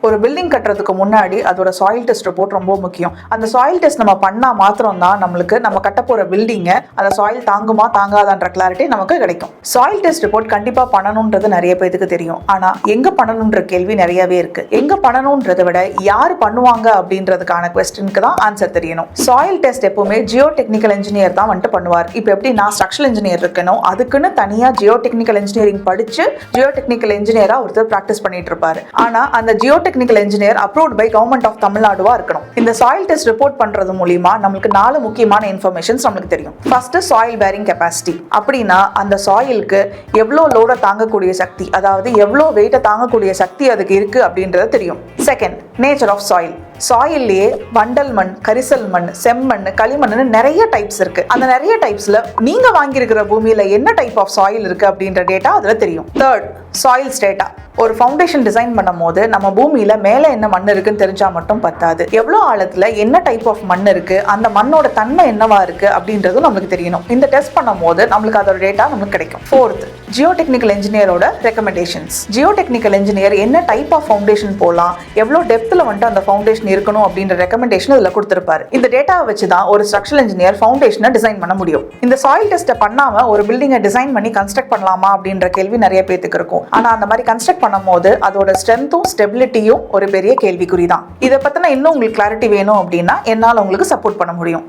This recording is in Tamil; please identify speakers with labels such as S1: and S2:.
S1: ஒரு பில்டிங் கட்டுறதுக்கு முன்னாடி அதோட சாயில் டெஸ்ட் ரிப்போர்ட் ரொம்ப முக்கியம். அந்த சாயில் டெஸ்ட் நம்ம பண்ணா மாத்திரம் தான் நம்மளுக்கு நம்ம கட்ட போற பில்டிங்கை அந்த சாயில் தாங்குமா தாங்காதான்ற கிளாரிட்டி நமக்கு கிடைக்கும். சாயில் டெஸ்ட் ரிப்போர்ட் கண்டிப்பா பண்ணணும்ன்றது நிறைய பேருக்கு தெரியும். ஆனா எங்க பண்ணணும்ன்ற கேள்வி நிறையவே இருக்கு. எங்க பண்ணணும்ன்றதை விட யார் பண்ணுவாங்க அப்படின்றதுக்கான கொஸ்டினுக்கு தான் ஆன்சர் தெரியணும். சாயில் டெஸ்ட் எப்பவுமே ஜியோ டெக்னிக்கல் இன்ஜினியர் தான் வந்துட்டு பண்ணுவார். இப்போ எப்படி நான் ஸ்ட்ரக்சரல் இன்ஜினியர் இருக்கணும், அதுக்குன்னு தனியா ஜியோ டெக்னிக்கல் இன்ஜினியரிங் படிச்சு ஜியோ டெக்னிக்கல் இன்ஜினியரா ஒருத்தர் பிராக்டிஸ் பண்ணிட்டு இருப்பாரு. ஆனா அந்த geo technical engineer approved by government of தமிழ்நாடுவா இருக்கணும். இந்த சாயில் டெஸ்ட் ரிப்போர்ட் பண்றது மூலமா நமக்கு 4 முக்கியமான இன்ஃபர்மேஷன்ஸ் நமக்கு தெரியும். First, soil bearing capacity. அப்படின்னா அந்த சாயிலுக்கு எவ்வளோ லோட தாங்கக்கூடிய சக்தி, அதாவது எவ்வளோ வெயிட்டை தாங்கக்கூடிய சக்தி அதுக்கு இருக்கு அப்படின்றது தெரியும். Second, nature of soil. சாயில்லையே வண்டல் மண், கரிசல் மண், செம்மண், களிமண்ணு நிறைய டைப்ஸ் இருக்கு. அந்த நிறைய டைப்ஸ்ல நீங்க வாங்கியிருக்கிற பூமியில என்ன டைப் ஆஃப் சாயில் இருக்கு அப்படின்ற டேட்டா அதுல தெரியும். Third, soils data. ஒரு ஃபவுண்டேஷன் டிசைன் பண்ணும் போது நம்ம பூமியில மேல என்ன மண் இருக்குன்னு தெரிஞ்சா மட்டும் பத்தாது. எவ்வளவு ஆழத்துல என்ன டைப் ஆஃப் மண் இருக்கு, அந்த மண்ணோட தன்மை என்னவா இருக்கு அப்படின்றதும் நமக்கு தெரியணும். இந்த டெஸ்ட் பண்ணும் போது நம்மளுக்கு அதோட டேட்டா நமக்கு கிடைக்கும். ஃபோர்த், ஜியோ டெக்னிக்கல் இன்ஜினியரோட ரெக்கமெண்டேஷன்ஸ். ஜியோ டெக்னிக்கல் இன்ஜினியர் என்ன டைப் ஆஃப் ஃபவுண்டேஷன் போலாம், எவ்வளவு டெப்த்ல வந்துட்டு அந்த ஃபவுண்டேஷன் இருக்கணும் அப்படின்ற ரெக்கமெண்டேஷன் இதுல கொடுத்திருப்பாரு. இந்த டேட்டாவை வச்சு தான் ஒரு ஸ்ட்ரக்சரல் இன்ஜினியர் ஃபவுண்டேஷனை டிசைன் பண்ண முடியும். இந்த சாயில் டெஸ்ட்டை பண்ணாம ஒரு பில்டிங்கை டிசைன் பண்ணி கன்ஸ்ட்ரக்ட் பண்ணலாமா அப்படின்ற கேள்வி நிறைய பேருக்கு இருக்கும். ஆனா அந்த மாதிரி கன்ஸ்ட்ரக்ட் பண்ணும் போது அதோட ஸ்ட்ரென்த்தும் ஸ்டெபிலிட்டியும் ஒரு பெரிய கேள்விக்குறி தான். இதை பத்தின இன்னும் உங்களுக்கு கிளாரிட்டி வேணும் அப்படின்னா என்னால உங்களுக்கு சப்போர்ட் பண்ண முடியும்.